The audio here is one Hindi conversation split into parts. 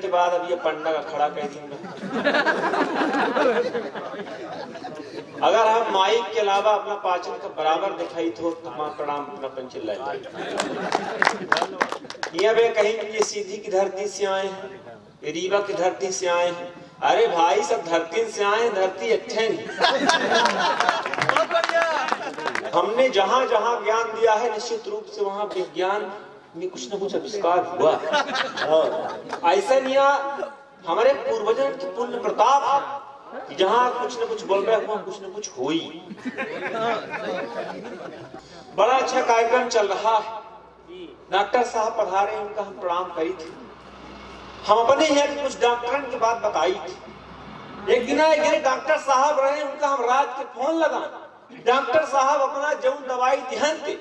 के बाद अब ये पंडा का खड़ा कर दूंगा। अगर हम माइक के अलावा अपना पाचन का बराबर दिखाई तो तमाम प्रणाम अपना पंचल लाए। ये वे कहीं ये सीधी की धरती से आए हैं, ये रीवा की धरती से आए हैं। अरे भाई सब धरती से आए, धरती अच्छे। हमने जहां जहां ज्ञान दिया है निश्चित रूप से वहां विज्ञान में कुछ न कुछ आविष्कार हुआ। ऐसा नहीं हमारे पूर्वजों की पुण्य प्रताप है, जहां कुछ न कुछ बोल रहे वहां कुछ न कुछ हुई। बड़ा अच्छा कार्यक्रम चल रहा है, डॉक्टर साहब पढ़ा रहे हैं, उनका हम प्रणाम करी थे। हम अपने यहाँ कुछ डॉक्टरों की बात बताई थी। एक दिन डॉक्टर साहब रहे, उनका हम रात के फोन लगा, डॉक्टर साहब अपना जब दवाई ध्यान थे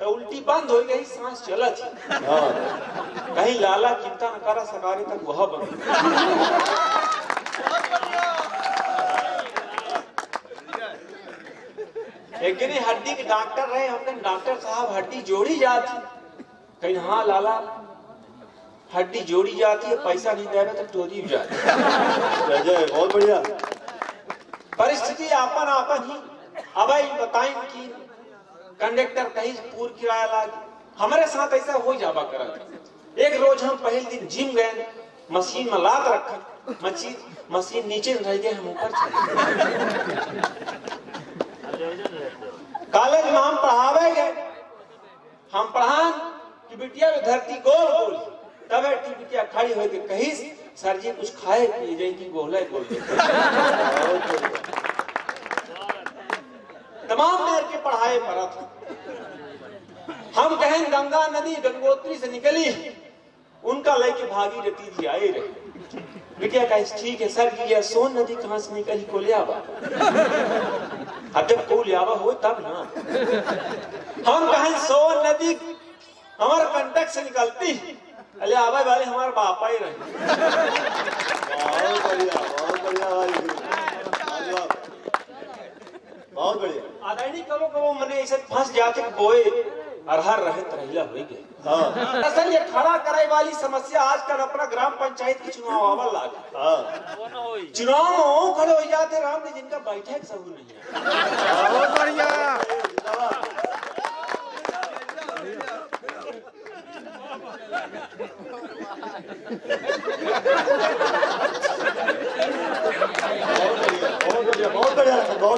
तो उल्टी बंद हो गई, सांस चला थी। कहीं लाला चिंता न करा सकारे तक वह बंद। एक दिन हड्डी के डॉक्टर रहे, हमने डॉक्टर साहब हड्डी जोड़ी जाती, कहीं हाँ लाला हड्डी जोड़ी जाती है, पैसा नहीं दे रहे तो चोरी हो जाती है। बहुत बढ़िया परिस्थिति आपन आपन ही। अब बताएं कि कंडक्टर कहीं पूर्व किराया लागे, हमारे साथ ऐसा हो जावा करा। एक रोज हम पहले दिन जिम गए, मशीन में लात रखा, मशीन नीचे रह गए, हम ऊपर चले। कॉलेज में हम पढ़ावे गए, हम पढ़ान कि बिटिया में धरती गोल गोल, तब बिटिया खड़ी हो गई, कहीं सर जी कुछ खाए पिए जाए कि गोला गोल। तमाम मेर के पढ़ाए पड़ा था। हम कहें गंगा नदी गंगोत्री से निकली, उनका लेके भागीरथी जी आए रहे। बिटिया का ठीक है सर जी, यह सोन नदी कहां से निकली कोलियावा? अब जब कोलियावा हो तब ना। हम कहें सोन नदी हमारे कंटक से निकलती, अरे आवा वाले हमारे बापा ही रहे। बहुत बढ़िया, बहुत बढ़िया, बहुत बढ़िया। आदानी करो करो मने ऐसे फंस जाते बोए अरहर रहे तरहिला हो गए। हां असल ये खड़ा करे वाली समस्या आजकल अपना ग्राम पंचायत की चुनाव आवा लागे। हां चुनाव में खड़े हो जाते राम ने जिनका बैठक सब नहीं है। बहुत बढ़िया। बहुत बढ़िया, बहुत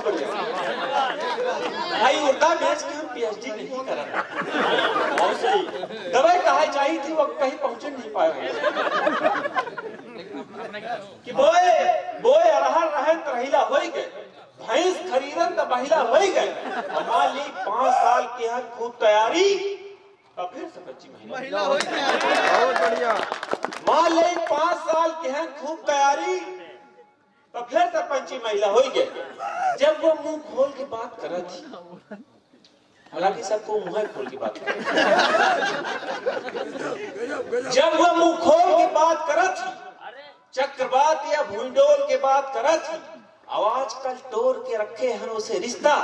बढ़िया भाई। उर्दा मैच की हम पीएचडी नहीं कर रहे, बहुत सही। दवाई कहा चाहिए थी वो कहीं पहुंचे नहीं पाए कि बोए बोए अरहर रहे तरहिला हो गए, भैंस खरीदन तो बहिला हो गए। हमारी 5 साल की है खूब तैयारी, तो फिर से 25 महीना हो गया। बहुत बढ़िया। मान ले 5 साल की है खूब तैयारी, तो फिर से 25 महिला हो गए। जब वो मुंह खोल के बात कर रही थी, हालांकि सबको मुंह खोल के बात कर, जब वो मुंह खोल के बात कर रही थी, चक्रवात या भूडोल के बात कर रही थी, आवाज कल तोड़ के रखे हैं उसे रिश्ता।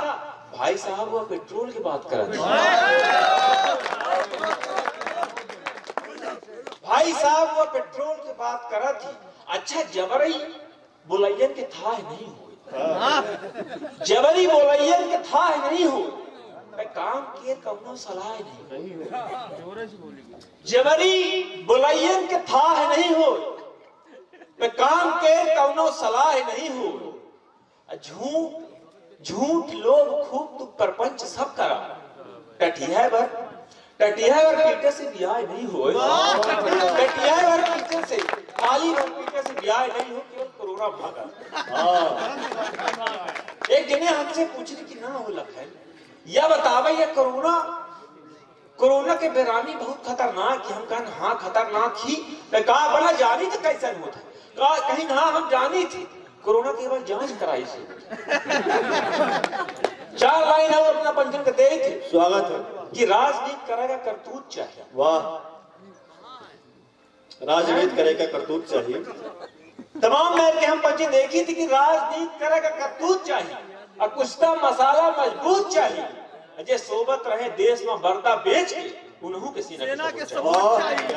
भाई साहब वो पेट्रोल की बात कर रहे थे। भाई साहब वो पेट्रोल की बात कर रही थी। अच्छा जबरी बोलैयन के था नहीं हुए, जबरी बोलैयन के था नहीं हुए, काम किए कौनो सलाह नहीं, जबरी बोलैयन के था नहीं हुए, काम के कौनो सलाह नहीं हुए। झूठ लोग खूब तू परपंच सब करा, टटिया बर पीटे से ब्याह नहीं हो, टटिया बर पीटे से खाली बर पीटे से ब्याह नहीं हो, केवल कोरोना भागा। एक जने हमसे पूछने की ना हो लग है, या बतावे ये कोरोना के बेरामी बहुत खतरनाक है। हम कहन हाँ खतरनाक ही, कहा बना जानी तो कैसे होता, कहा कहीं हाँ हम जानी थी, कोरोना के बाद जांच कराई से 4 लाइन है अपना पंचन के दे थे। स्वागत है कि राजनीति करेगा करतूत चाहिए। वाह, राजनीति करेगा करतूत चाहिए। तमाम मेरे के हम पंचन देखी थी कि राजनीति करेगा करतूत चाहिए और कुछ तो मसाला मजबूत चाहिए, जे सोबत रहे देश में बर्दा बेच के उन्हों के सेना के सबूत चाहिए।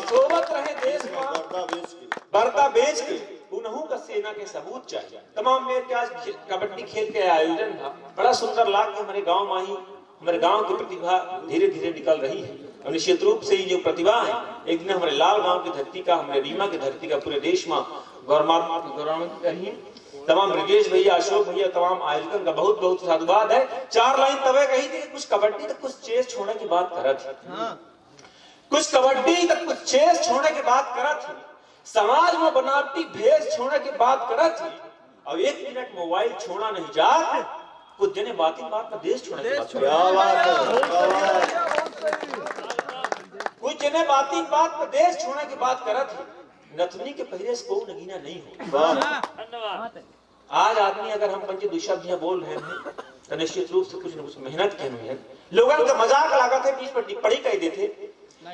सोबत रहे देश में बर्ता बेच के उन्हों का सेना के सबूत चाहिए। तमाम मेरे के आज कबड्डी खेल के आयोजन था, बड़ा सुंदर लाग के हमारे गांव में ही हमारे गांव की प्रतिभा धीरे धीरे निकल रही है। और निश्चित रूप से ये जो प्रतिभा है एक दिन हमारे लाल गांव की धरती का, हमारे रीमा की धरती का, पूरे देश में गौरवान्वित करिए। तमाम ब्रिजेश भैया, अशोक भैया, तमाम आयोजन का बहुत बहुत साधुवाद है। 4 लाइन तवे कही थी, कुछ कबड्डी तक कुछ चेस छोड़ने की बात करा थी, कुछ कबड्डी तक कुछ चेस छोड़ने की बात करा थी, समाज में बनावटी भेष छोड़ने की बात करा थी। अब 1 मिनट मोबाइल छोड़ा नहीं जा, कुछ जने बात में देश छोड़ने की बात, कुछ जने बात में देश छोड़ने की बात करा थी। नथुनी के पहले से को नगीना नहीं हो। आज आदमी अगर हम पंच दुशब्द बोल रहे हैं तो निश्चित रूप से कुछ न कुछ मेहनत के हुए हैं। लोगों का मजाक लगा थे, बीच पर टिप्पणी कह देते,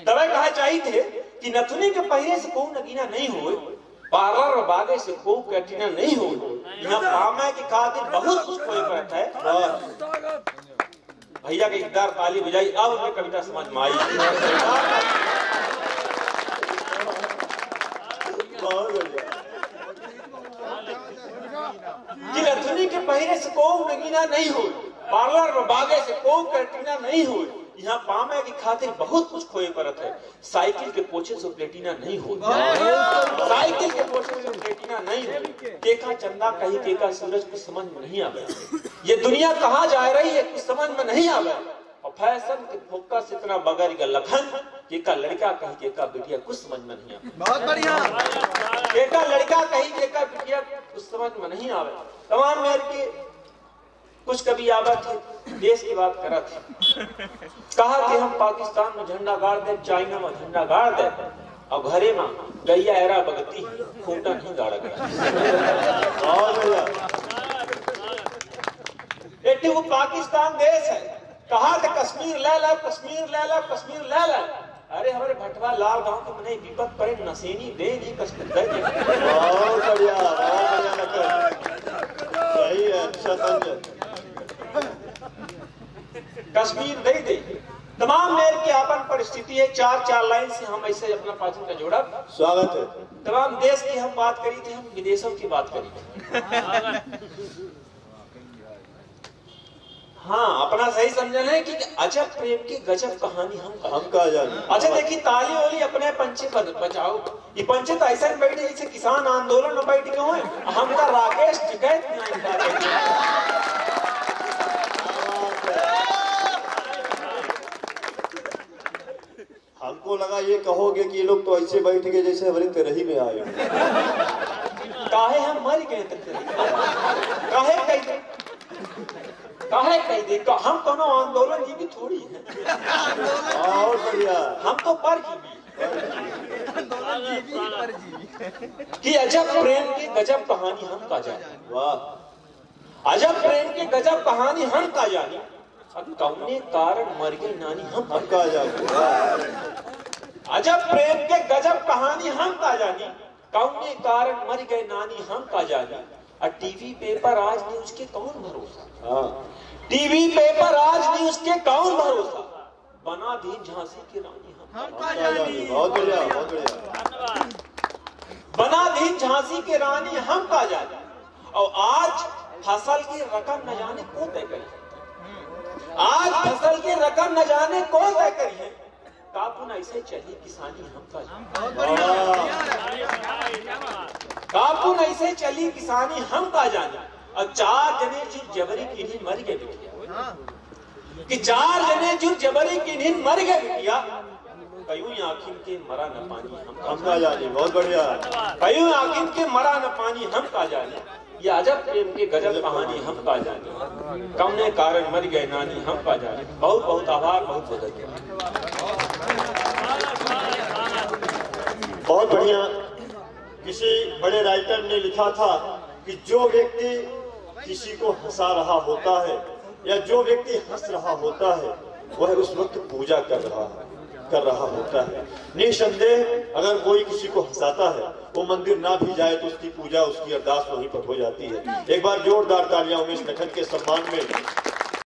तवे कहा चाहिए थे कि नथुनी के पहले से को नगीना नहीं हो, पार्लर और बागे से को कैटिना नहीं हो, यहाँ पामा की खातिर बहुत कुछ कोई करता है। भैया के इकदार ताली बजाई, अब उन्हें कविता समझ में आई। कि नथुनी के पहले से को नगीना नहीं हो, पार्लर और बागे से को कैटिना नहीं हो, यहाँ पामे की खातिर बहुत कुछ खोए परत है। साइकिल के पोछे से प्लेटिना नहीं हो, साइकिल के पोछे से प्लेटिना नहीं हो। केका चंदा कही केका सूरज कुछ समझ में नहीं आवे, ये दुनिया कहाँ जा रही है कुछ समझ में नहीं आवे। और फैशन के फोका से इतना बगैर का लखन, केका लड़का कही केका बिटिया कुछ समझ में नहीं आवे। बहुत बढ़िया। केका लड़का कही केका बिटिया कुछ समझ में नहीं आवे। तमाम मेरे के कुछ कभी आवा थे, देश की बात करा थी, कहा कि हम पाकिस्तान में झंडा गाड़ दे, चाइना में झंडा गाड़ दे, और घरे में गैया एरा बगती खूंटा नहीं गाड़ा गया। वो पाकिस्तान देश है, कहा कि कश्मीर ले ला, कश्मीर ले ला, कश्मीर ले ला। अरे हमारे भटवा लाल गांव के मने विपत पड़े नसेनी दे नहीं कश्मीर दे। बहुत बढ़िया, सही है, अच्छा समझे, कश्मीर दे दे। तमाम मेर की आपन परिस्थिति है। 4 लाइन से हम ऐसे अपना पाचन का जोड़ा स्वागत है। तमाम देश की हम बात करी थी, हम विदेशों की बात करी थी। हाँ, अपना सही समझना है कि अजब प्रेम की गजब कहानी हम कहा जाए। अच्छा देखिए, ताली वाली अपने पंचे बचाओ, ये पंचे तो ऐसा बैठे जैसे किसान आंदोलन में बैठ गए हैं। हम का राकेश टिकैत हमको लगा ये कहोगे कि ये लोग तो ऐसे बैठ गए जैसे हमारी तेरही में आए। काहे हम मर गए, काहे कह काहे कह दे, हम कोनो आंदोलन जी भी थोड़ी है। और बढ़िया, हम तो पर कि अजब प्रेम की गजब कहानी हम का जाने। वाह, अजब प्रेम की गजब कहानी हम का जाने, कौने कारण मर गई नानी हम का जाने। अजब प्रेम के गजब कहानी हम का जानी, कौने कारण मर गए नानी हम का जानी। और टीवी पेपर आज न्यूज के कौन भरोसा, टीवी पेपर आज न्यूज के कौन भरोसा, बना दी झांसी की रानी हम का जानी। बहुत बढ़िया, बहुत बढ़िया, बना दी झांसी की रानी हम का जानी। और आज फसल की रकम न जाने कौन तय करी, आज फसल की रकम न जाने कौन तय करी है। कापुन ऐसे चली किसानी हम का जाने, कापुन ऐसे चली किसानी हम का जाने। और 4 जने जो जबरी किन्हीं मर गए बिटिया, कि 4 जने जो जबरी किन्हीं मर गए बिटिया, कयूं आखिर के मरा न पानी हम का जाने। बहुत बढ़िया, कयूं आखिर के मरा न पानी हम का जाने। ये अजब प्रेम की गजब कहानी हम का जाने, कौने कारण मर गए नानी हम का जाने। बहुत बहुत आभार, बहुत बहुत धन्यवाद। बहुत बढ़िया। किसी बड़े राइटर ने लिखा था कि जो व्यक्ति किसी को हंसा रहा होता है या जो व्यक्ति हंस रहा होता है वह उस वक्त पूजा कर रहा होता है। निसंदेह अगर कोई किसी को हंसाता है, वो मंदिर ना भी जाए तो उसकी पूजा, उसकी अरदास वहीं पर हो जाती है। एक बार जोरदार तालियां उमेश नखन के सम्मान में।